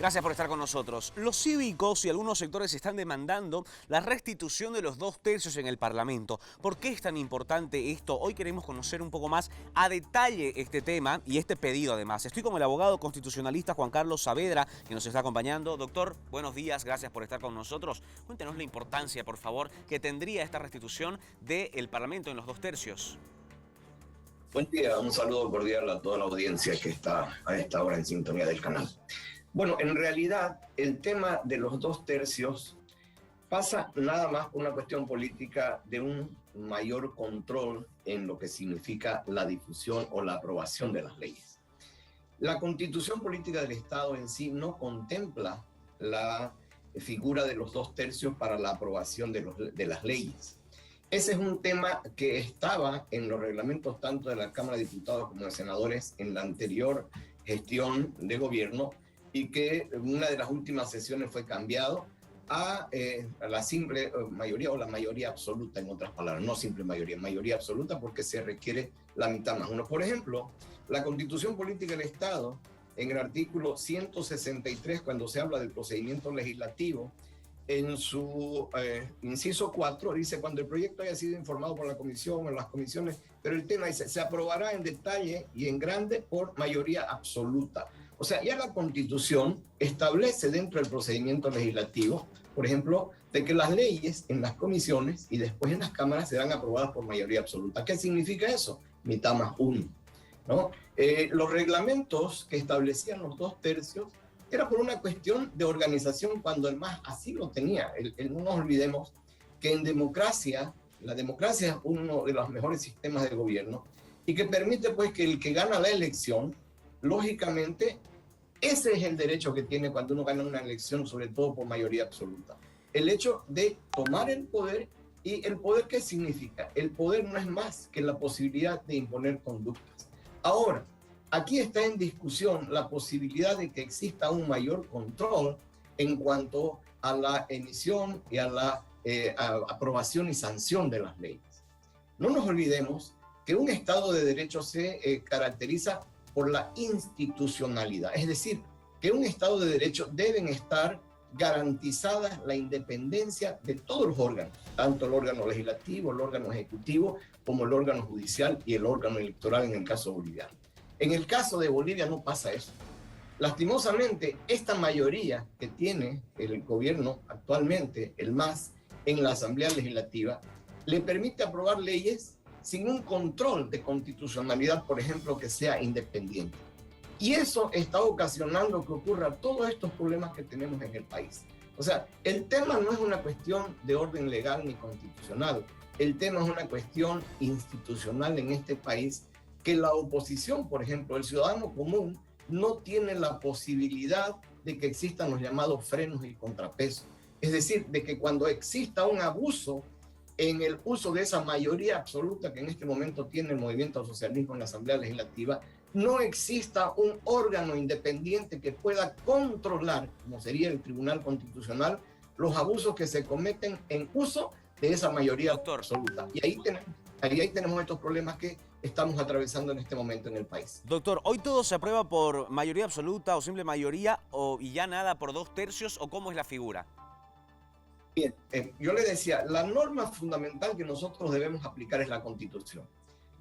Gracias por estar con nosotros. Los cívicos y algunos sectores están demandando la restitución de los 2/3 en el Parlamento. ¿Por qué es tan importante esto? Hoy queremos conocer un poco más a detalle este tema y este pedido además. Estoy con el abogado constitucionalista Juan Carlos Saavedra, que nos está acompañando. Doctor, buenos días, gracias por estar con nosotros. Cuéntenos la importancia, por favor, que tendría esta restitución del Parlamento en los 2/3. Buen día, un saludo cordial a toda la audiencia que está a esta hora en sintonía del canal. Bueno, en realidad el tema de los 2/3 pasa nada más por una cuestión política de un mayor control en lo que significa la difusión o la aprobación de las leyes. La Constitución Política del Estado en sí no contempla la figura de los 2/3 para la aprobación de las leyes. Ese es un tema que estaba en los reglamentos tanto de la Cámara de Diputados como de Senadores en la anterior gestión de gobierno y que en una de las últimas sesiones fue cambiado a la simple mayoría o la mayoría absoluta, en otras palabras, no simple mayoría, mayoría absoluta porque se requiere la mitad más uno. Por ejemplo, la Constitución Política del Estado, en el artículo 163, cuando se habla del procedimiento legislativo, en su inciso 4 dice: cuando el proyecto haya sido informado por la comisión o las comisiones, pero el tema dice, se aprobará en detalle y en grande por mayoría absoluta. O sea, ya la Constitución establece dentro del procedimiento legislativo, por ejemplo, de que las leyes en las comisiones y después en las cámaras serán aprobadas por mayoría absoluta. ¿Qué significa eso? Mitad más uno, ¿no? Los reglamentos que establecían los 2/3 era por una cuestión de organización cuando el MAS así lo tenía. No nos olvidemos que en democracia, la democracia es uno de los mejores sistemas de gobierno y que permite pues que el que gana la elección, lógicamente, ese es el derecho que tiene cuando uno gana una elección, sobre todo por mayoría absoluta. El hecho de tomar el poder. ¿Y el poder qué significa? El poder no es más que la posibilidad de imponer conductas. Ahora, aquí está en discusión la posibilidad de que exista un mayor control en cuanto a la emisión y a la aprobación y sanción de las leyes. No nos olvidemos que un Estado de Derecho se caracteriza por la institucionalidad, es decir, que un Estado de Derecho deben estar garantizadas la independencia de todos los órganos, tanto el órgano legislativo, el órgano ejecutivo, como el órgano judicial y el órgano electoral en el caso boliviano. En el caso de Bolivia no pasa eso. Lastimosamente, esta mayoría que tiene el gobierno actualmente, el MAS, en la Asamblea Legislativa, le permite aprobar leyes sin un control de constitucionalidad, por ejemplo, que sea independiente. Y eso está ocasionando que ocurran todos estos problemas que tenemos en el país. O sea, el tema no es una cuestión de orden legal ni constitucional. El tema es una cuestión institucional en este país, que la oposición, por ejemplo, el ciudadano común, no tiene la posibilidad de que existan los llamados frenos y contrapesos. Es decir, de que cuando exista un abuso en el uso de esa mayoría absoluta que en este momento tiene el movimiento al socialismo en la Asamblea Legislativa, no exista un órgano independiente que pueda controlar, como sería el Tribunal Constitucional, los abusos que se cometen en uso de esa mayoría absoluta. Y ahí tenemos estos problemas que estamos atravesando en este momento en el país. Doctor, ¿hoy todo se aprueba por mayoría absoluta o simple mayoría y ya nada por 2/3 o cómo es la figura? Bien, yo le decía, la norma fundamental que nosotros debemos aplicar es la Constitución.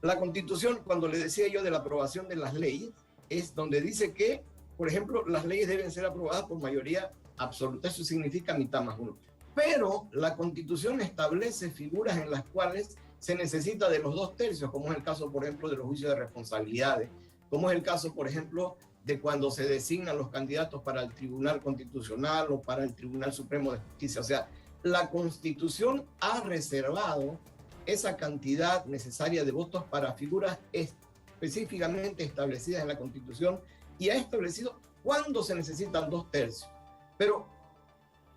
La Constitución, cuando le decía yo de la aprobación de las leyes, es donde dice que, por ejemplo, las leyes deben ser aprobadas por mayoría absoluta. Eso significa mitad más uno. Pero la Constitución establece figuras en las cuales se necesita de los 2/3, como es el caso, por ejemplo, de los juicios de responsabilidades, como es el caso, por ejemplo, de cuando se designan los candidatos para el Tribunal Constitucional o para el Tribunal Supremo de Justicia. O sea, la Constitución ha reservado esa cantidad necesaria de votos para figuras específicamente establecidas en la Constitución y ha establecido cuándo se necesitan 2/3. Pero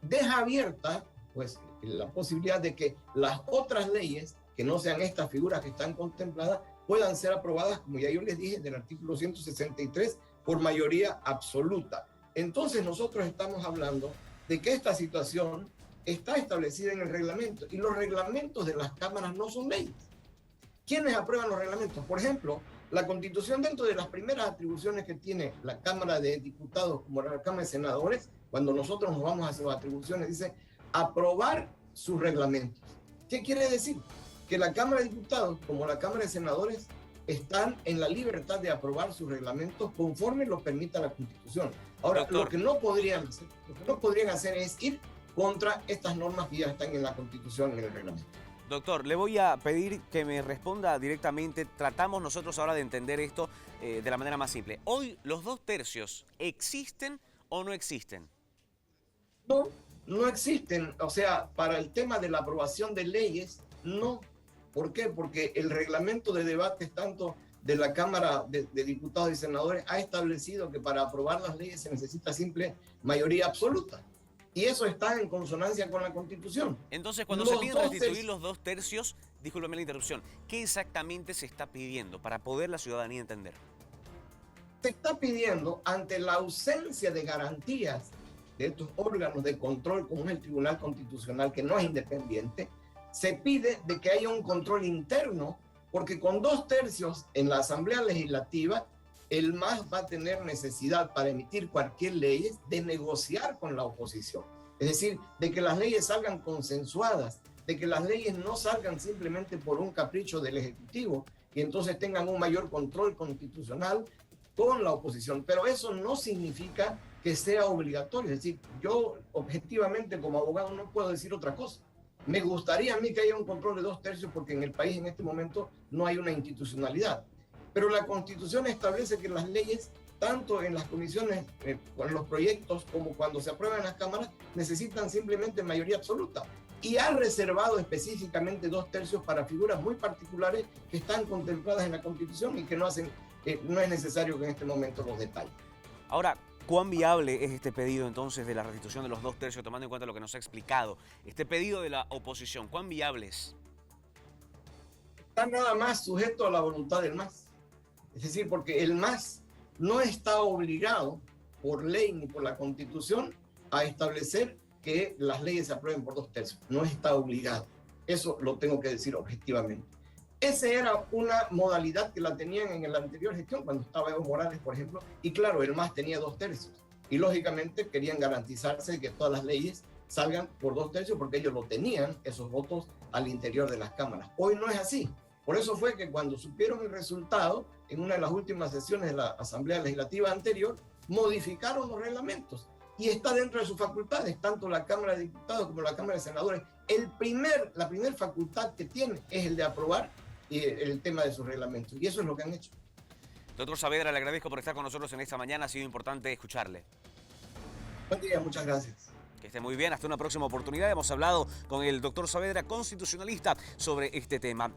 deja abierta pues, la posibilidad de que las otras leyes, que no sean estas figuras que están contempladas, puedan ser aprobadas, como ya yo les dije, del artículo 163, por mayoría absoluta. Entonces nosotros estamos hablando de que esta situación está establecida en el reglamento y los reglamentos de las cámaras no son leyes. ¿Quiénes aprueban los reglamentos? Por ejemplo, La Constitución, dentro de las primeras atribuciones que tiene la Cámara de Diputados como la Cámara de Senadores, cuando nosotros nos vamos a sus atribuciones, dice aprobar sus reglamentos. ¿Qué quiere decir? Que la Cámara de Diputados como la Cámara de Senadores están en la libertad de aprobar sus reglamentos conforme lo permita la Constitución. Ahora, Doctor, lo que no podrían hacer es ir contra estas normas que ya están en la Constitución, en el reglamento. doctor, le voy a pedir que me responda directamente. Tratamos nosotros ahora de entender esto de la manera más simple. Hoy, ¿los 2/3 existen o no existen? No, no existen. O sea, para el tema de la aprobación de leyes, no. ¿Por qué? Porque el reglamento de debates tanto de la Cámara de Diputados y Senadores ha establecido que para aprobar las leyes se necesita simple mayoría absoluta. Y eso está en consonancia con la Constitución. Entonces, cuando se piden restituir los 2/3, discúlpeme la interrupción, ¿qué exactamente se está pidiendo para poder la ciudadanía entender? Se está pidiendo, ante la ausencia de garantías de estos órganos de control, como es el Tribunal Constitucional, que no es independiente, se pide de que haya un control interno, porque con 2/3 en la Asamblea Legislativa, el MAS va a tener necesidad para emitir cualquier ley de negociar con la oposición. Es decir, de que las leyes salgan consensuadas, de que las leyes no salgan simplemente por un capricho del Ejecutivo y entonces tengan un mayor control constitucional con la oposición. Pero eso no significa que sea obligatorio. Es decir, yo objetivamente como abogado no puedo decir otra cosa. Me gustaría a mí que haya un control de 2/3 porque en el país en este momento no hay una institucionalidad. Pero la Constitución establece que las leyes, tanto en las comisiones, con los proyectos, como cuando se aprueban en las cámaras, necesitan simplemente mayoría absoluta. Y ha reservado específicamente 2/3 para figuras muy particulares que están contempladas en la Constitución y que no es necesario que en este momento los detalle. Ahora, ¿cuán viable es este pedido entonces de la restitución de los 2/3, tomando en cuenta lo que nos ha explicado? Este pedido de la oposición, ¿cuán viable es? Está nada más sujeto a la voluntad del MAS. Es decir, porque el MAS no está obligado por ley ni por la Constitución a establecer que las leyes se aprueben por 2/3. No está obligado. Eso lo tengo que decir objetivamente. Esa era una modalidad que la tenían en la anterior gestión, cuando estaba Evo Morales, por ejemplo, y claro, el MAS tenía 2/3. Y lógicamente querían garantizarse de que todas las leyes salgan por 2/3 porque ellos lo tenían, esos votos, al interior de las cámaras. Hoy no es así. Por eso fue que cuando supieron el resultado, en una de las últimas sesiones de la Asamblea Legislativa anterior, modificaron los reglamentos. Y está dentro de sus facultades, tanto la Cámara de Diputados como la Cámara de Senadores. La primera facultad que tiene es el de aprobar el tema de sus reglamentos. Y eso es lo que han hecho. Doctor Saavedra, le agradezco por estar con nosotros en esta mañana. Ha sido importante escucharle. Buen día, muchas gracias. Que esté muy bien. Hasta una próxima oportunidad. Hemos hablado con el doctor Saavedra, constitucionalista, sobre este tema.